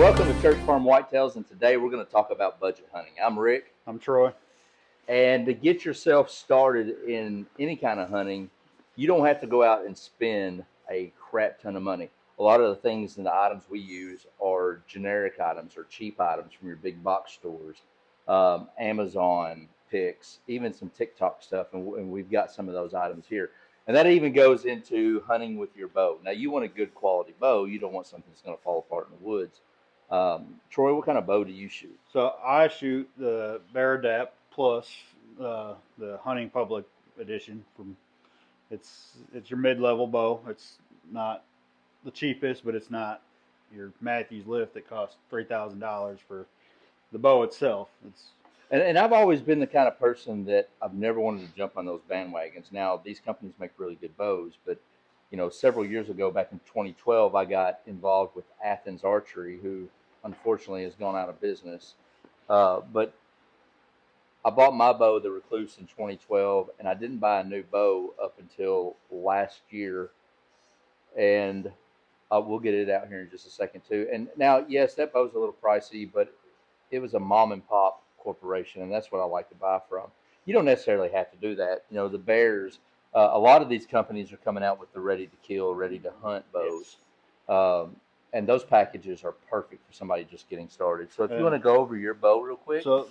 welcome to Church Farm Whitetails, and today we're going to talk about budget hunting. I'm Rick, I'm Troy. and to get yourself started in any kind of hunting, you don't have to go out and spend a crap ton of money. A lot of the things and the items we use are generic items or cheap items from your big box stores, Amazon picks, even some TikTok stuff, and we've got some of those items here. And that even goes into hunting with your bow. Now, you want a good quality bow. You don't want something that's going to fall apart in the woods. Troy, what kind of bow do you shoot? So I shoot the Bear Plus, the Hunting Public Edition. It's your mid-level bow. It's not the cheapest, but it's not your Matthews lift that costs $3,000 for the bow itself. And I've always been the kind of person that I've never wanted to jump on those bandwagons. Now, these companies make really good bows, but several years ago, back in 2012, I got involved with Athens Archery, who unfortunately has gone out of business. But I bought my bow, the Recluse, in 2012, and I didn't buy a new bow up until last year. And we'll get it out here in just a second, too. And now, yes, that bow's a little pricey, but it was a mom and pop corporation, and that's what I like to buy from. You don't necessarily have to do that. The Bears, a lot of these companies are coming out with the ready to kill, ready to hunt bows. And those packages are perfect for somebody just getting started. So if you want to go over your bow real quick. So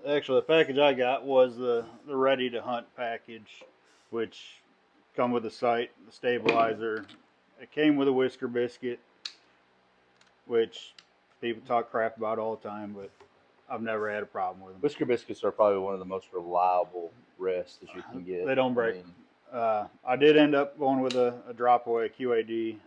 actually, the package I got was the ready to hunt package, which come with the sight, the stabilizer. It came with a whisker biscuit, which people talk crap about all the time, but I've never had a problem with them. Whisker biscuits are probably one of the most reliable rests that you can get. They don't break. I did end up going with a drop away, QAD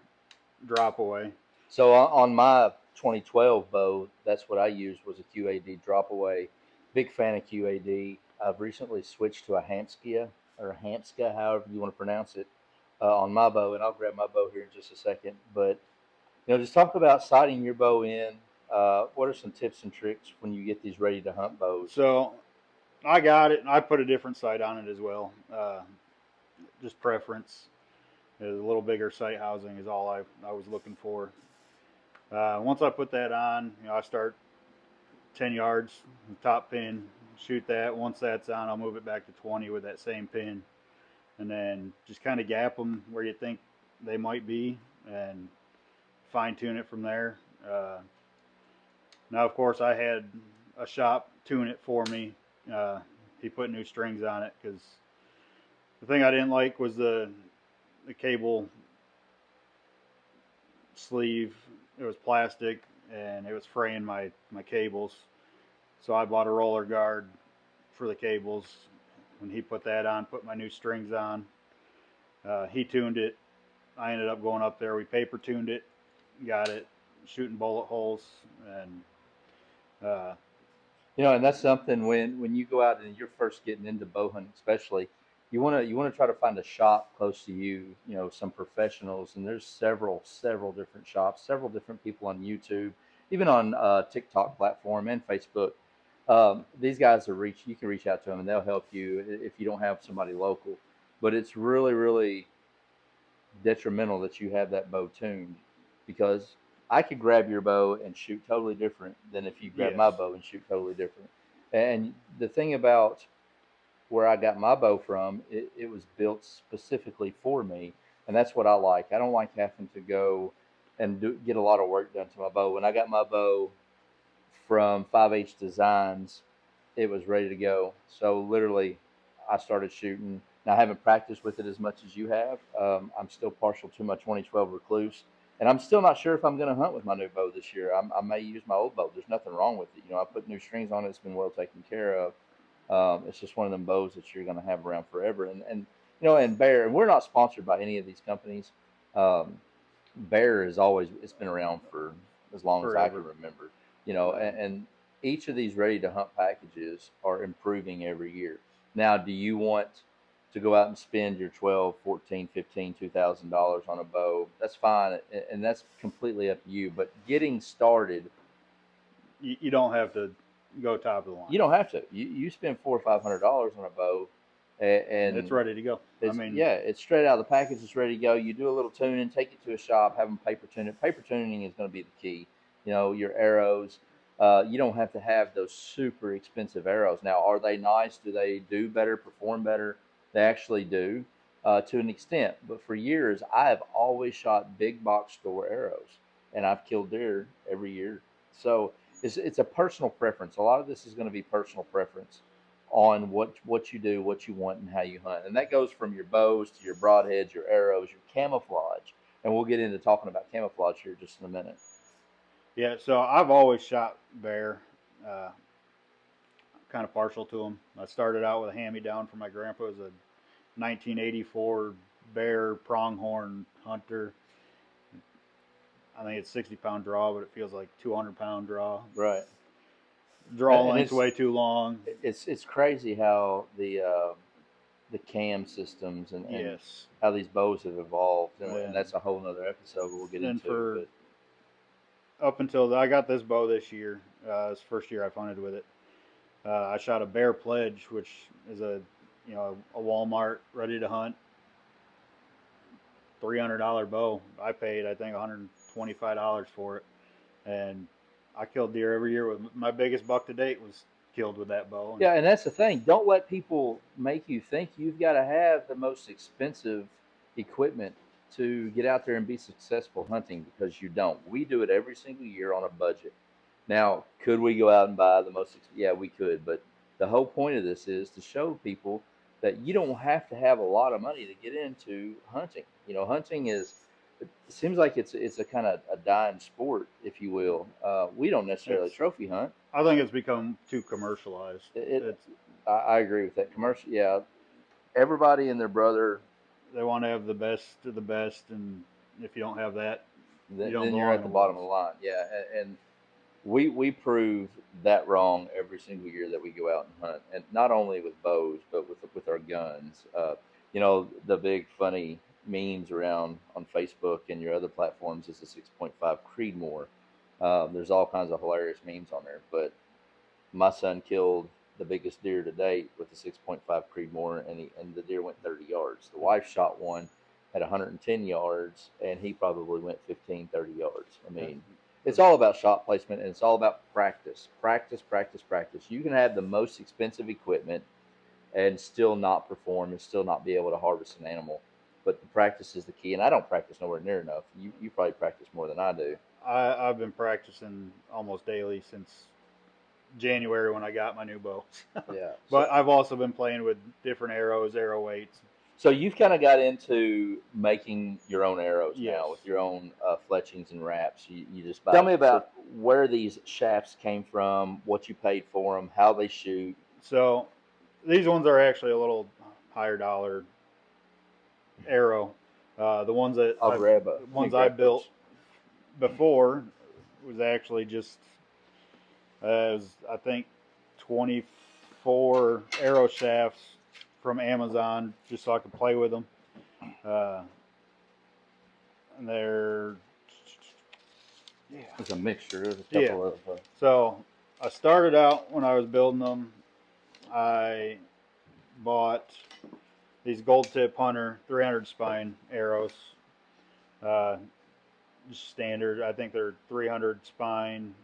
drop away. So on my 2012 bow, that's what I used, was a QAD drop away. Big fan of QAD. I've recently switched to a Hamska, however you want to pronounce it, on my bow, and I'll grab my bow here in just a second. But just talk about sighting your bow in. What are some tips and tricks when you get these ready to hunt bows? So I got it, and I put a different sight on it as well. Just preference. A little bigger sight housing is all I was looking for. Once I put that on, I start 10 yards, top pin, shoot that. Once that's on, I'll move it back to 20 with that same pin, and then just kind of gap them where you think they might be and fine tune it from there. Now, of course, I had a shop tune it for me. He put new strings on it because the thing I didn't like was the cable sleeve. It was plastic and it was fraying my cables. So I bought a roller guard for the cables. When he put that on, put my new strings on. He tuned it. I ended up going up there. We paper tuned it, got it, shooting bullet holes, and and that's something when you go out and you're first getting into bow hunting, especially, you want to try to find a shop close to you. Some professionals, and there's several different shops, several different people on YouTube, even on TikTok platform and Facebook. These guys you can reach out to them and they'll help you if you don't have somebody local. But it's really, really detrimental that you have that bow tuned, because I could grab your bow and shoot totally different than if you grab my bow and shoot totally different. And the thing about where I got my bow from, it was built specifically for me, and that's what I like. I don't like having to go and get a lot of work done to my bow. When I got my bow from 5H Designs, it was ready to go. So literally, I started shooting. Now, I haven't practiced with it as much as you have. I'm still partial to my 2012 Recluse, and I'm still not sure if I'm going to hunt with my new bow this year. I may use my old bow. There's nothing wrong with it. I put new strings on it. It's been well taken care of. It's just one of them bows that you're going to have around forever. And Bear, and we're not sponsored by any of these companies. Bear it's been around for as long as I can remember. And each of these ready to hunt packages are improving every year. Now, do you want to go out and spend your $12, $14, $15, $2,000 on a bow? That's fine, and that's completely up to you. But getting started, you don't have to go top of the line. You don't have to. You spend $400 or $500 on a bow, and it's ready to go. It's straight out of the package. It's ready to go. You do a little tuning, take it to a shop, have them paper tune it. Paper tuning is going to be the key. your arrows. You don't have to have those super expensive arrows. Now, are they nice? Do they do better, perform better? They actually do to an extent. But for years, I have always shot big box store arrows, and I've killed deer every year. So it's a personal preference. A lot of this is going to be personal preference on what you do, what you want, and how you hunt. And that goes from your bows to your broadheads, your arrows, your camouflage. And we'll get into talking about camouflage here just in a minute. Yeah, so I've always shot bear. Uh, kind of partial to them. I started out with a hand-me-down from my grandpa. It was a 1984 bear pronghorn hunter. I think it's 60-pound draw, but it feels like 200-pound draw. Right. Draw And length's way too long. it's crazy how the cam systems and Yes. how these bows have evolved, and And, that's a whole nother episode we'll get and into. for But up until I got this bow this year, it's the first year I've hunted with it. I shot a Bear Pledge, which is a Walmart ready to hunt $300 bow. I paid I think $125 for it, and I killed deer every year. With my biggest buck to date was killed with that bow. And yeah, and that's the thing. Don't let people make you think you've got to have the most expensive equipment to get out there and be successful hunting, because you don't. We do it every single year on a budget. Now, could we go out and buy the most? Yeah, we could, but the whole point of this is to show people that you don't have to have a lot of money to get into hunting. Hunting is. It seems like it's a kind of a dying sport, if you will. We don't necessarily it's trophy hunt. I think it's become too commercialized. It It's I agree with that. Commercial, yeah. Everybody and their brother, They want to have the best of the best, and if you don't have that, you don't then you're belong at in the the bottom woods. of the line. Yeah, and we prove that wrong every single year that we go out and hunt, and not only with bows, but with our guns. The big funny memes around on Facebook and your other platforms is the 6.5 Creedmoor. There's all kinds of hilarious memes on there, but my son killed the biggest deer to date with the 6.5 Creedmoor, and the deer went 30 yards. The wife shot one at 110 yards, and he probably went 15, 30 yards. I mean, it's all about shot placement, and it's all about practice, practice, practice, practice. You can have the most expensive equipment and still not perform and still not be able to harvest an animal. But the practice is the key, and I don't practice nowhere near enough. You probably practice more than I do. I've been practicing almost daily since January when I got my new bow. Yeah. So But I've also been playing with different arrows, arrow weights. So you've kind of got into making your own arrows Yes. now with your own fletchings and wraps. You just buy. Tell me about where these shafts came from, what you paid for them, how they shoot. So these ones are actually a little higher dollar arrow. The ones that I'll grab a. the Let me ones I grab built those. before was actually just as I think 24 arrow shafts from Amazon just so I could play with them. Uh, and they're yeah. It's a mixture. There's a Yeah. couple of. So I started out when I was building them. I bought these gold tip hunter 300 spine arrows. Uh, just standard. I think they're 300 spine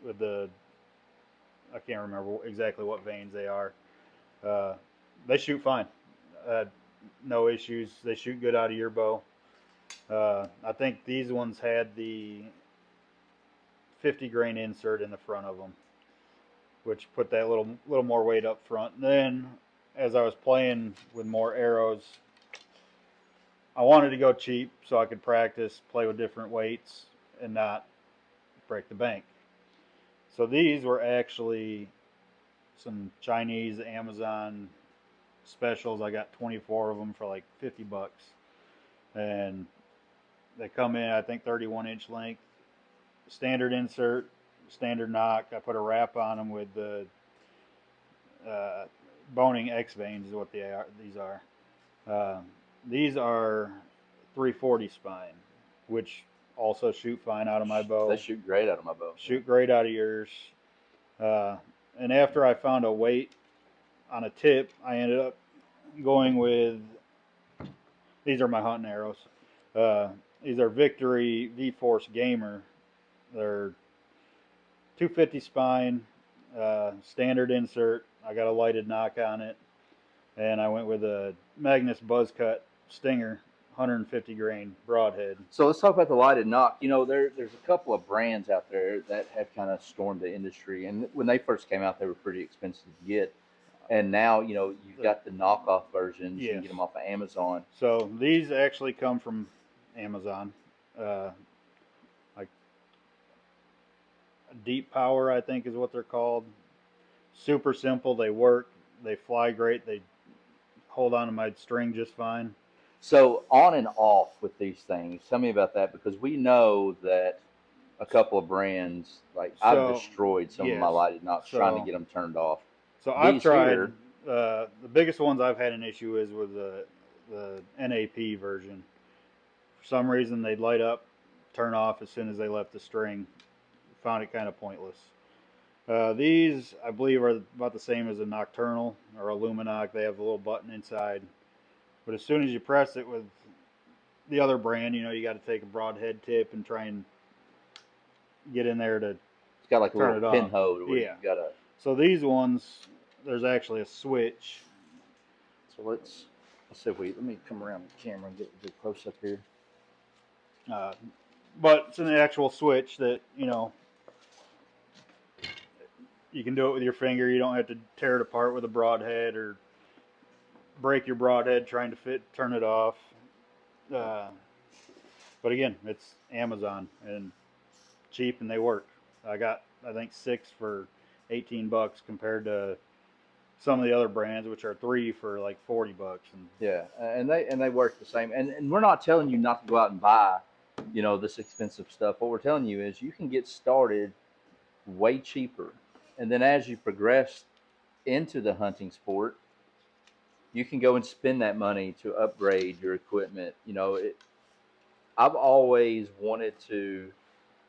with I can't remember exactly what veins they are. Uh, they shoot fine. No issues. They shoot good out of your bow. I think these ones had the 50 grain insert in the front of them, which put that little more weight up front. And then, as I was playing with more arrows, I wanted to go cheap so I could practice, play with different weights, and not break the bank. So these were actually some Chinese Amazon specials. I got 24 of them for like $50, and they come in I think 31-inch length, standard insert, standard knock. I put a wrap on them with the uh, boning X veins is what they are. These are 340 spine, which also shoot fine out of my bow. They shoot great out of my bow. Shoot great out of yours. And after I found a weight on a tip, I ended up going with these are my hunting arrows. These are Victory V-Force Gamer They're 250 spine, standard insert. I got a lighted knock on it, and I went with a Magnus Buzz Cut Stinger, 150 grain broadhead. So let's talk about the lighted knock. There's a couple of brands out there that have kind of stormed the industry, and when they first came out, they were pretty expensive to get. And now, you've got the knockoff versions. You can Yes. get them off of Amazon. So these actually come from Amazon. Uh, like Deep Power, I think is what they're called. Super simple. They work. They fly great. They hold on to my string just fine. So on and off with these things. Tell me about that because we know that a couple of brands, like I've So destroyed some of my yes. lighted knocks trying to So get them turned off. so I've These tried. here, The biggest ones I've had an issue is with the NAP version. For some reason, they'd light up, turn off as soon as they left the string. Found it kind of pointless. These, I believe, are about the same as a Nocturnal or a Luminoc. They have a little button inside. But as soon as you press it with the other brand, you got to take a broadhead tip and try and get in there to it's got like a turn little it pin off. hole where Yeah. you got to. So these ones, there's actually a switch. So let's see if let me come around the camera and get a good close up here. Uh, but it's an actual switch that, you can do it with your finger. You don't have to tear it apart with a broadhead or break your broadhead trying to turn it off. Uh, but again, it's Amazon and cheap and they work. I got, I think, 6 for $18 compared to some of the other brands, which are 3 for like $40. And Yeah, and they work the same. And we're not telling you not to go out and buy, this expensive stuff. What we're telling you is you can get started way cheaper, and then as you progress into the hunting sport, you can go and spend that money to upgrade your equipment. I've always wanted to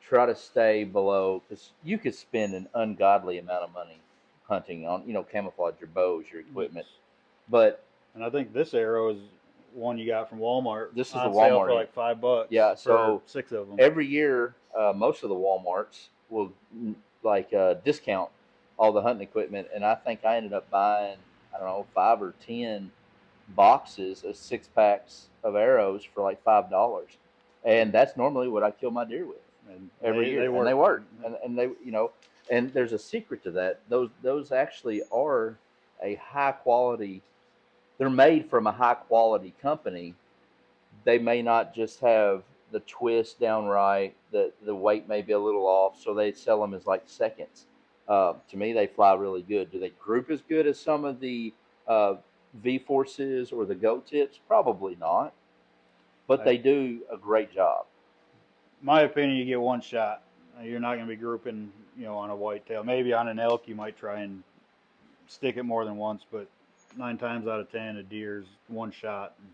try to stay below because you could spend an ungodly amount of money hunting on, camouflage your bows, your yes. equipment. But And I think this arrow is one you got from Walmart. this is the on sale Walmart for like $5. Yeah, for so 6 of them. every year, most of the WalMarts will discount all the hunting equipment, and I think I ended up buying, I don't know, 5 or 10 boxes of 6 packs of arrows for like $5, and that's normally what I kill my deer with And every year, and they work, and they, and there's a secret to that. Those actually are a high quality. They're made from a high quality company. They may not just have the twist down right. The weight may be a little off, so they sell them as like seconds. To me, they fly really good. Do they group as good as some of the uh, V Forces or the Go Tips? Probably not, but they do a great job. My opinion, you get one shot. You're not going to be grouping, on a whitetail. Maybe on an elk, you might try and stick it more than once, but 9 times out of 10, a deer's one shot. And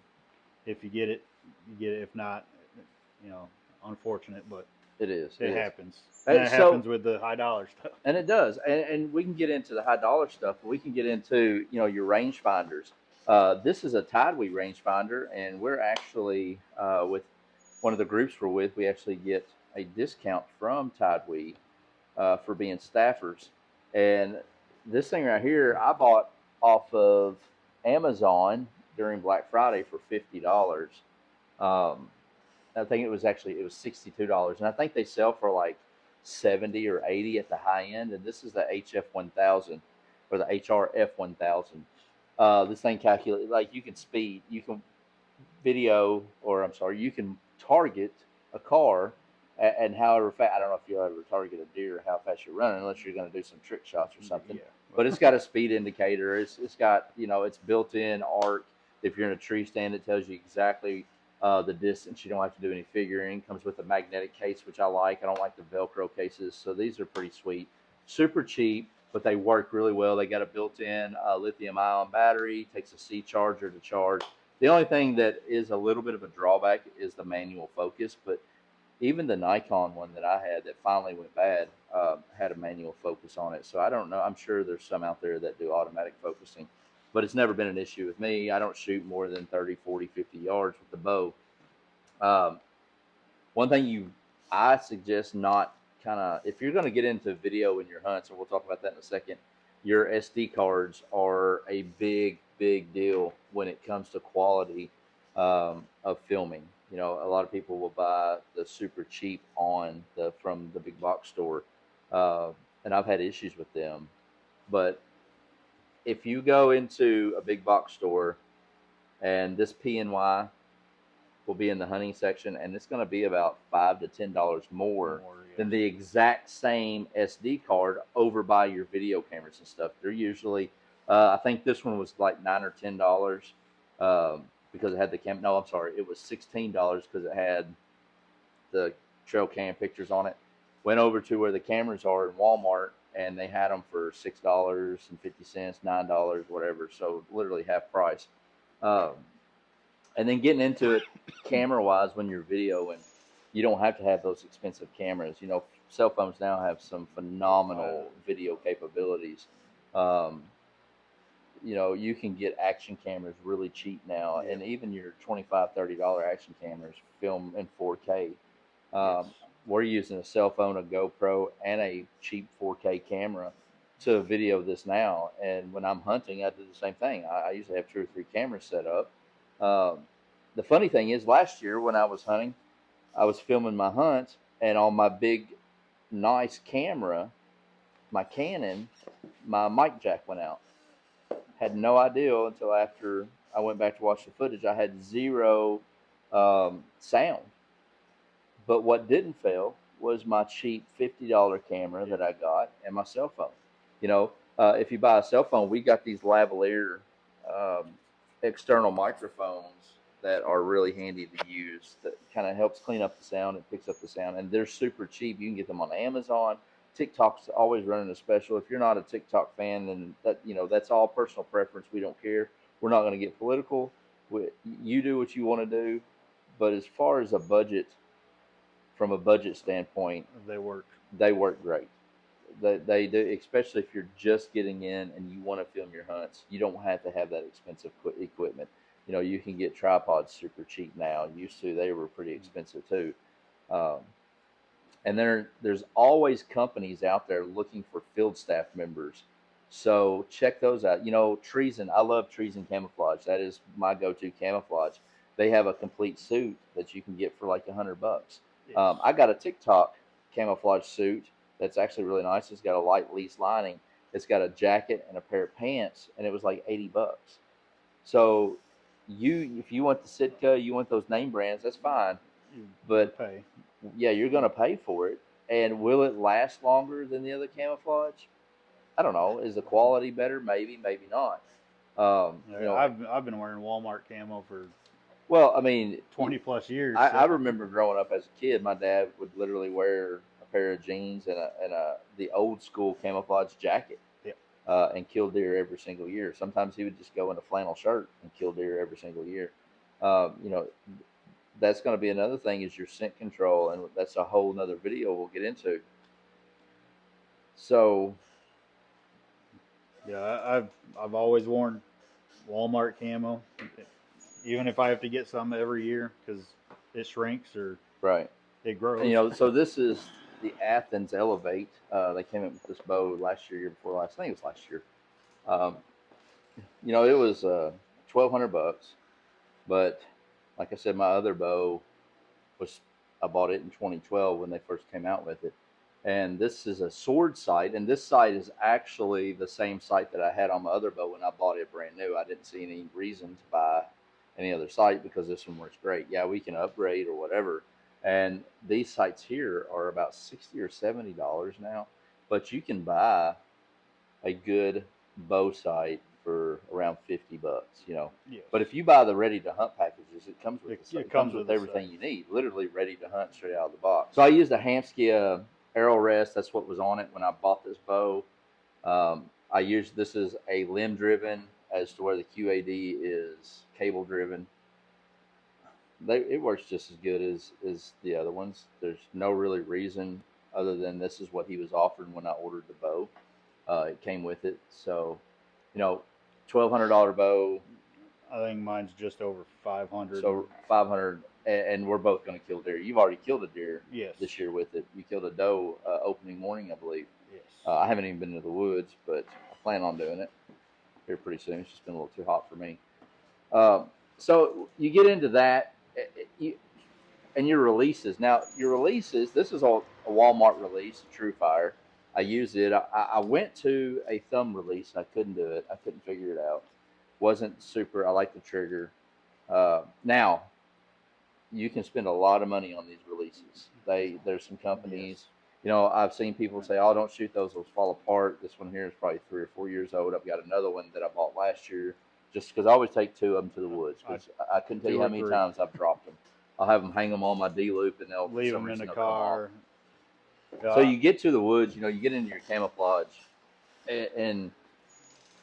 if you get it, you get it. If not, unfortunate, but It is. it happens. And it happens with the high dollar stuff. And it does. And we can get into the high dollar stuff. But we can get into, your rangefinders. This is a Tidewee rangefinder, and we're actually with one of the groups we're with. We actually get a discount from Tidewee for being staffers. And this thing right here, I bought off of Amazon during Black Friday for $50. Um, I think it was $62, and I think they sell for like 70 or 80 at the high end. And this is the HF 1000 or the HRF 1000. This thing calculates like you can video, or I'm sorry, you can target a car and however fast. I don't know if you'll ever target a deer, how fast you're running, unless you're going to do some trick shots or something. Yeah. But it's got a speed indicator. It's got it's built in arc. If you're in a tree stand, it tells you exactly the distance. You don't have to do any figuring. Comes with a magnetic case, which I like. I don't like the Velcro cases, so these are pretty sweet. Super cheap, but they work really well. They got a built-in lithium-ion battery. Takes a C charger to charge. The only thing that is a little bit of a drawback is the manual focus, but even the Nikon one that I had that finally went bad had a manual focus on it. So I don't know. I'm sure there's some out there that do automatic focusing, but it's never been an issue with me. I don't shoot more than 30, 40, 50 yards with the bow. Um, one thing I suggest not kind of, if you're going to get into video in your hunts, and we'll talk about that in a second, your SD cards are a big deal when it comes to quality of filming. You know, a lot of people will buy the super cheap on the from the big box store, uh, and I've had issues with them. But if you go into a big box store and this PNY will be in the hunting section, and it's going to be about $5 to $10 more than the exact same SD card over by your video cameras and stuff. They're usually, I think this one was like $9 or $10 because it had the cam. No, I'm sorry, it was $16 because it had the trail cam pictures on it. Went over to where the cameras are in Walmart, and they had them for $6.50, $9, whatever. So literally half price. Um, and then getting into it camera wise when you're videoing, you don't have to have those expensive cameras. You know, cell phones now have some phenomenal video capabilities. Um, you know, you can get action cameras really cheap now, and even your $25 $30 action cameras film in 4K. Yes. We're using a cell phone, a GoPro, and a cheap 4K camera to video this now. And when I'm hunting, I do the same thing. I usually have 2 or 3 cameras set up. Um, the funny thing is, last year when I was hunting, I was filming my hunts, and on my big, nice camera, my Canon, my mic jack went out. Had no idea until after I went back to watch the footage. I had zero sound. But what didn't fail was my cheap $50 camera that I got and my cell phone. You know, if you buy a cell phone, we got these lavalier um, external microphones that are really handy to use. That kind of helps clean up the sound and picks up the sound, and they're super cheap. You can get them on Amazon. TikTok's always running a special. If you're not a TikTok fan, then that's all personal preference. We don't care. We're not going to get political. You do what you want to do, but as far as a budget, from a budget standpoint, They work. they work great. They do, especially if you're just getting in and you want to film your hunts. You don't have to have that expensive equipment. You know, you can get tripods super cheap now. Used to, they were pretty expensive too. Um, and there's always companies out there looking for field staff members. So check those out. You know, Treason, I love Treason Camouflage. That is my go-to camouflage. They have a complete suit that you can get for like $100. Yes. I got a TikTok camouflage suit that's actually really nice. It's got a light lease lining. It's got a jacket and a pair of pants, and it was like $80. So if you want the Sitka, you want those name brands, that's fine. You But pay. yeah, you're going to pay for it. And will it last longer than the other camouflage? I don't know. Is the quality better? Maybe, maybe not. I've been wearing Walmart camo for Well, I mean, 20+ years. I remember growing up as a kid. My dad would literally wear a pair of jeans and the old school camouflage jacket, Yeah. and kill deer every single year. Sometimes he would just go in a flannel shirt and kill deer every single year. You know, that's going to be another thing is your scent control, and that's a whole nother video we'll get into. So Yeah, I've always worn Walmart camo, even if I have to get some every year because it shrinks or right, it grows. and, so this is the Athens Elevate. They came up with this bow last year, year before last. I think it was last year. Um, it was $1,200, but like I said, my other bow was I bought it in 2012 when they first came out with it. And this is a sword sight, and this sight is actually the same sight that I had on my other bow when I bought it brand new. I didn't see any reason to buy any other sight because this one works great. Yeah, we can upgrade or whatever. And these sights here are about $60 or $70 now, but you can buy a good bow sight for around $50. Yes. But if you buy the ready to hunt packages, it comes with It comes with everything you need, literally ready to hunt straight out of the box. So I used a Hamsky arrow rest. That's what was on it when I bought this bow. This is a limb driven, as to where the QAD is cable driven. It works just as good as the other ones. There's no really reason other than this is what he was offering when I ordered the bow. It came with it, so $1,200 bow. I think mine's just over 500. So 500 and we're both going to kill deer. You've already killed a deer Yes. this year with it. You killed a doe opening morning, I believe. Yes. I haven't even been to the woods, but I plan on doing it here pretty soon. It's just been a little too hot for me. So you get into that, and your releases. Now, your releases, this is a Walmart release, True Fire. I use it. I went to a thumb release. I couldn't do it. I couldn't figure it out. Wasn't super. I like the trigger. Now, you can spend a lot of money on these releases. There's some companies, I've seen people say, "Oh, don't shoot those fall apart." This one here is probably 3 or 4 years old. I've got another one that I bought last year, just because I always take two of them to the woods. Because I couldn't tell you how many times I've dropped them. I'll have them hang them on my D loop, and they'll leave them in the car. So you get to the woods, you get into your camouflage, and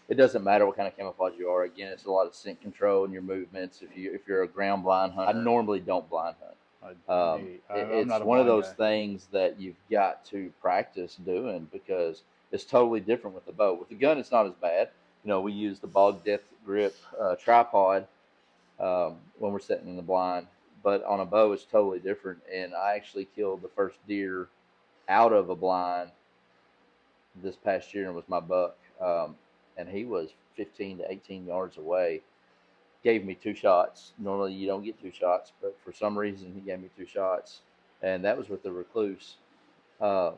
it doesn't matter what kind of camouflage you are. Again, it's a lot of scent control in your movements. If you're a ground blind hunter, I normally don't blind hunt. It's one of those things that you've got to practice doing, because it's totally different with the bow. With the gun, it's not as bad. We use the Bog Death Grip tripod when we're sitting in the blind, but on a bow, it's totally different. And I actually killed the first deer out of a blind this past year, and it was my buck. And he was 15 to 18 yards away. Gave me 2 shots. Normally you don't get 2 shots, but for some reason he gave me 2 shots, and that was with the recluse. Um,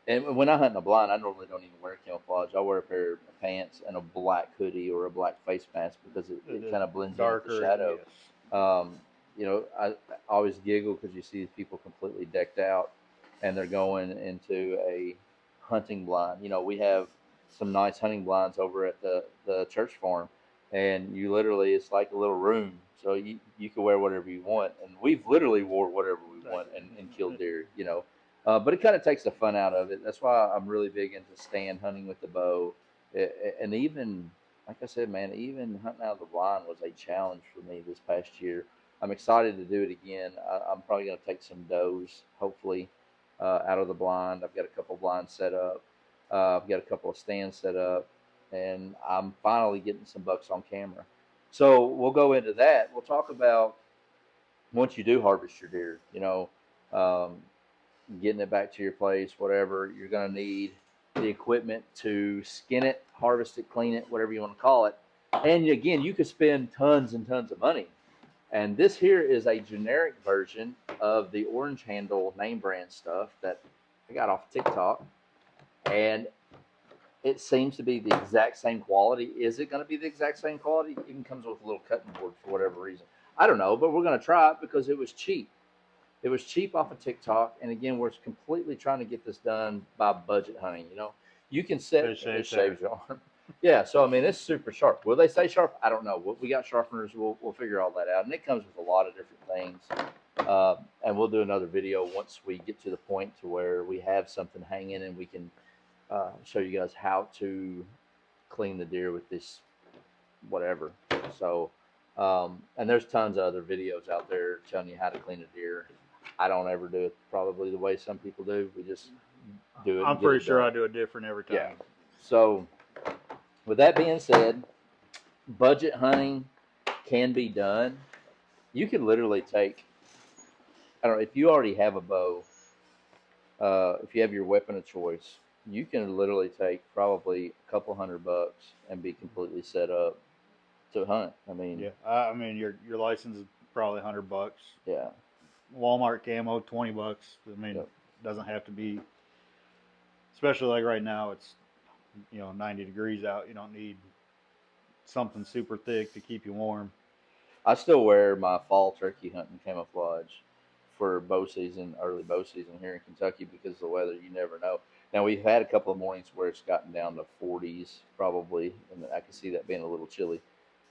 and when I hunt in the blind, I normally don't even wear camouflage. I wear a pair of pants and a black hoodie or a black face mask, because it kind of blends in with the shadow. Yes. I always giggle because you see these people completely decked out, and they're going into a hunting blind. We have some nice hunting blinds over at the church farm, and you literally, it's like a little room, so you can wear whatever you want, and we've literally wore whatever we want and killed deer. But it kind of takes the fun out of it. That's why I'm really big into stand hunting with the bow, and even, like I said, man, even hunting out of the blind was a challenge for me this past year. I'm excited to do it again. I'm probably going to take some does, hopefully, out of the blind. I've got a couple blinds set up. I've got a couple of stands set up, and I'm finally getting some bucks on camera. So we'll go into that. We'll talk about, once you do harvest your deer, um, getting it back to your place, whatever, you're going to need the equipment to skin it, harvest it, clean it, whatever you want to call it. And again, you could spend tons and tons of money. And this here is a generic version of the orange handle name brand stuff that I got off TikTok. And it seems to be the exact same quality. Is it going to be the exact same quality? It even comes with a little cutting board for whatever reason. I don't know, but we're going to try it because it was cheap. It was cheap off of TikTok. And again, we're completely trying to get this done by budget hunting. You can set it shaves your arm. Yeah, so I mean, it's super sharp. Will they stay sharp? I don't know. We got sharpeners. We'll figure all that out. And it comes with a lot of different things. And we'll do another video once we get to the point to where we have something hanging, and we can show you guys how to clean the deer with this whatever. So, and there's tons of other videos out there telling you how to clean a deer. I don't ever do it probably the way some people do. We just do it. I'm pretty sure I do it different every time. Yeah. So, with that being said, budget hunting can be done. You can literally take, I don't know, if you already have a bow, if you have your weapon of choice, you can literally take probably a couple $100 and be completely set up to hunt. I mean, yeah. I mean, your license is probably $100. Yeah. Walmart camo, $20. I mean, It doesn't have to be. Especially like right now, it's 90 degrees out. You don't need something super thick to keep you warm. I still wear my fall turkey hunting camouflage for bow season, early bow season here in Kentucky, because of the weather. You never know. Now, we've had a couple of mornings where it's gotten down to 40s probably, and I can see that being a little chilly.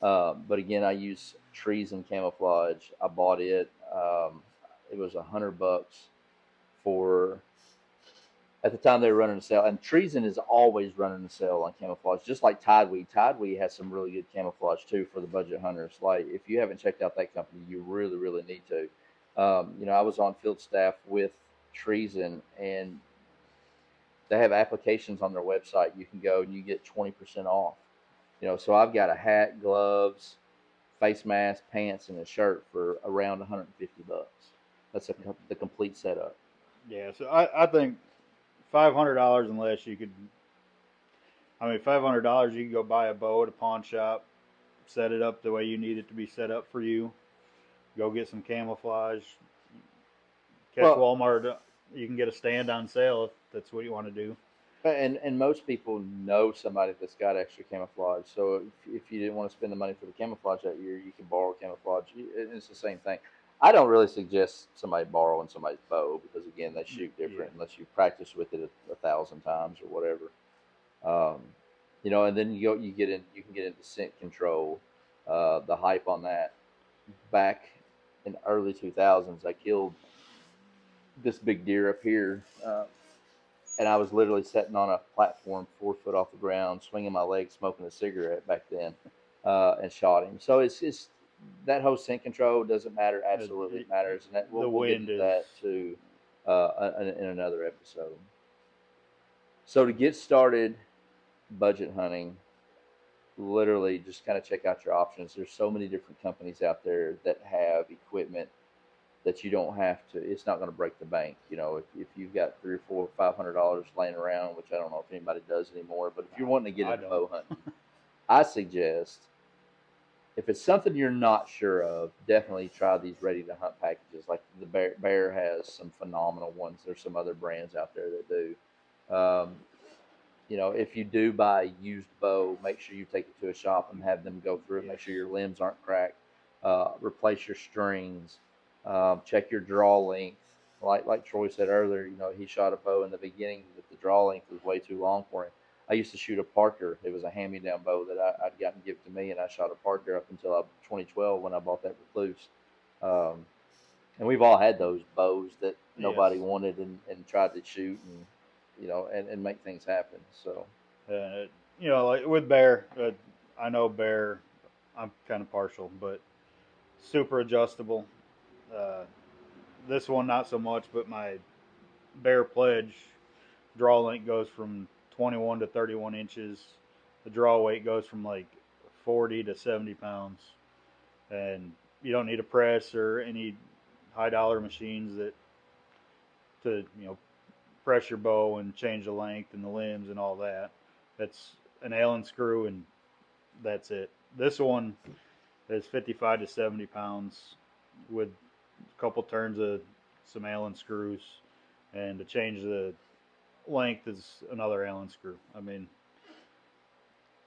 But again, I use treason camouflage. I bought it. It was $100 for, at the time they were running a sale. And treason is always running a sale on camouflage, just like Tideweed. Tideweed has some really good camouflage too for the budget hunters. Like, if you haven't checked out that company, you really, really need to. I was on field staff with treason, and they have applications on their website. You can go and you get 20% off. So I've got a hat, gloves, face mask, pants, and a shirt for around $150. That's the complete setup. Yeah, so I think $500 and less you could. I mean, $500 you can go buy a bow at a pawn shop, set it up the way you need it to be set up for you. Go get some camouflage. Catch Well, Walmart. You can get a stand on sale if that's what you want to do. and most people know somebody that's got extra camouflage. So if you didn't want to spend the money for the camouflage that year, you can borrow camouflage. It's the same thing. I don't really suggest somebody borrowing somebody's bow because again, they shoot Yeah, different unless you practice with it a thousand times or whatever. Um, and then you can get into scent control. The hype on that back in early 2000s, I killed this big deer up here. And I was literally sitting on a platform 4 foot off the ground, swinging my legs, smoking a cigarette back then, and shot him. So it's that whole scent control doesn't matter. Absolutely, it matters, and the we'll get wind into is. that too in another episode. So to get started budget hunting, literally just kind of check out your options. There's so many different companies out there that have equipment that you don't have to. It's not going to break the bank. If you've got $300 or $400 or $500 laying around, which I don't know if anybody does anymore, but if you're wanting to get I into don't. bow hunting, I suggest if it's something you're not sure of, definitely try these ready to hunt packages. Like the Bear has some phenomenal ones. There's some other brands out there that do. If you do buy a used bow, make sure you take it to a shop and have them go through it. Yes. Make sure your limbs aren't cracked. Replace your strings. Check your draw length. Like Troy said earlier, he shot a bow in the beginning that the draw length was way too long for him. I used to shoot a Parker. It was a hand-me-down bow that I'd gotten given to me, and I shot a Parker up until 2012 when I bought that recluse. Um, and we've all had those bows that Yes. nobody wanted and tried to shoot and make things happen. So Uh, like with Bear, I know Bear. I'm kind of partial, but super adjustable. Uh, this one not so much, but my Bear Pledge draw length goes from 21 to 31 inches. The draw weight goes from like 40 to 70 pounds, and you don't need a press or any high dollar machines that to press your bow and change the length and the limbs and all that. That's an Allen screw and that's it. This one is 55 to 70 pounds with a couple turns of some Allen screws, and to change the length is another Allen screw. I mean,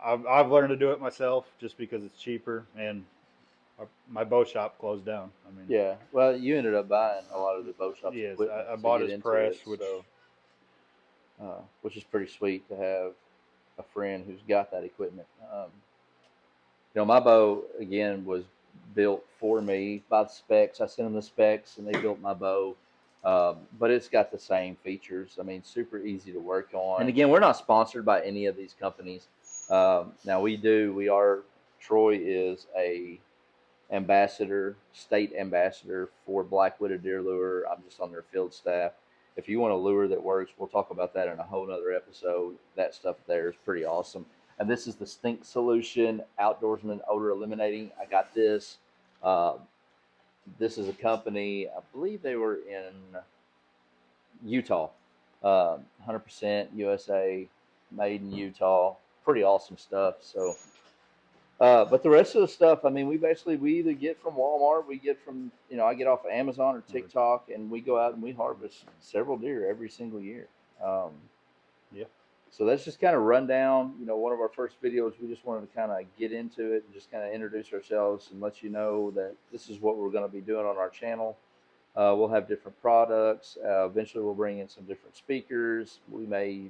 I've learned to do it myself just because it's cheaper, and my bow shop closed down. I mean, yeah, well, you ended up buying a lot of the bow shop's yes, equipment I to bought get his into press, it, which so which is pretty sweet to have a friend who's got that equipment. My bow again was built for me by the specs. I sent them the specs, and they built my bow. But it's got the same features. I mean, super easy to work on. And again, we're not sponsored by any of these companies. Now we do. We are. Troy is a state ambassador for Black Widow Deer Lure. I'm just on their field staff. If you want a lure that works, we'll talk about that in a whole other episode. That stuff there is pretty awesome. And this is the Stink Solution Outdoorsman Odor Eliminating. I got this. Uh, this is a company, I believe they were in Utah. 100% USA, made in Utah. Pretty awesome stuff. So but the rest of the stuff, I mean, we either get from Walmart, we get from I get off of Amazon or TikTok, and we go out and we harvest several deer every single year. Um, yeah, so that's just kind of run down. One of our first videos, we just wanted to kind of get into it and just kind of introduce ourselves and let you know that this is what we're going to be doing on our channel. We'll have different products. Eventually, we'll bring in some different speakers. We may,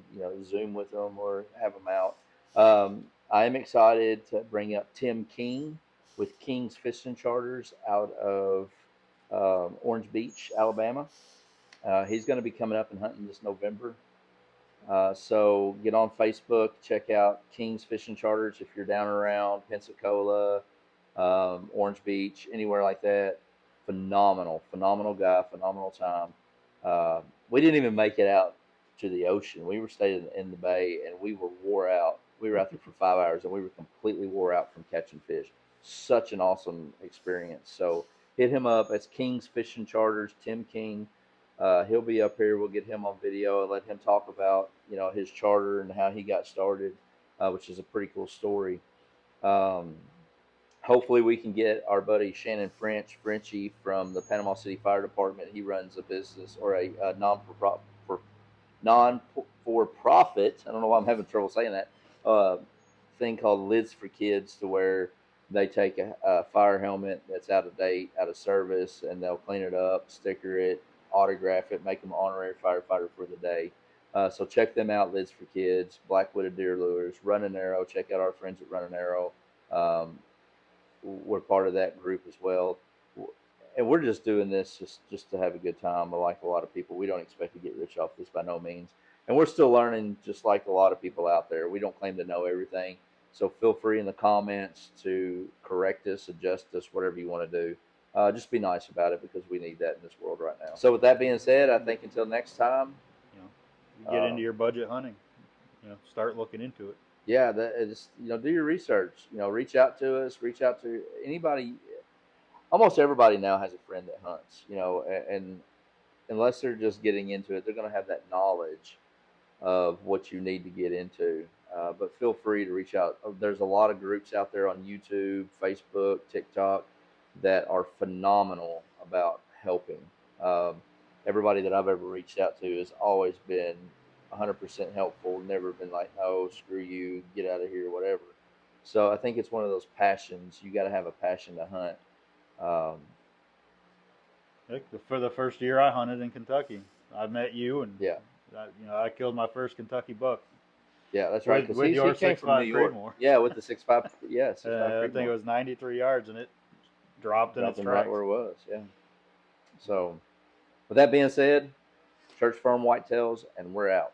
Zoom with them or have them out. I am excited to bring up Tim King with King's Fishing Charters out of Orange Beach, Alabama. He's going to be coming up and hunting this November. So get on Facebook, check out King's Fishing Charters if you're down around Pensacola, Orange Beach, anywhere like that. Phenomenal guy, phenomenal time. We didn't even make it out to the ocean. We were staying in the bay, and we were wore out. We were out there for 5 hours, and we were completely wore out from catching fish. such an awesome experience. So hit him up. It's King's Fishing Charters, Tim King. He'll be up here. We'll get him on video and let him talk about his charter and how he got started, which is a pretty cool story. Um, Hopefully we can get our buddy Shannon Frenchie from the Panama City Fire Department. He runs a business or a non for profit. I don't know why I'm having trouble saying that. Uh, Thing called Lids for Kids, to where they take a fire helmet that's out of date, out of service, and they'll clean it up, sticker it, autograph it, make them honorary firefighter for the day. So check them out, Lids for Kids, Black-Wooded Deer Lures, Run and Arrow. Check out our friends at Run and Arrow. Um, we're part of that group as well, and we're just doing this just to have a good time. Like a lot of people, we don't expect to get rich off this by no means, and we're still learning, just like a lot of people out there. We don't claim to know everything, so feel free in the comments to correct us, adjust us, whatever you want to do. Just be nice about it, because we need that in this world right now. So with that being said, I think until next time, you get into your budget hunting, start looking into it. Yeah, that is, do your research. Reach out to us. Reach out to anybody. Almost everybody now has a friend that hunts. And unless they're just getting into it, they're going to have that knowledge of what you need to get into. But feel free to reach out. There's a lot of groups out there on YouTube, Facebook, TikTok that are phenomenal about helping. Um, Everybody that I've ever reached out to has always been 100% helpful. Never been like, "Oh, screw you, get out of here," whatever. So I think it's one of those passions. You got to have a passion to hunt. Um, For the first year I hunted in Kentucky, I met you, and yeah, I killed my first Kentucky buck. yeah, that's right. Because with he your came from New 6.5 York. Creedmoor. Yeah, with the 6.5. Yeah, 6.5 I think it was 93 yards, and it dropped in its tracks. Right where it was. Yeah. So, with that being said, Church Farm Whitetails, and we're out.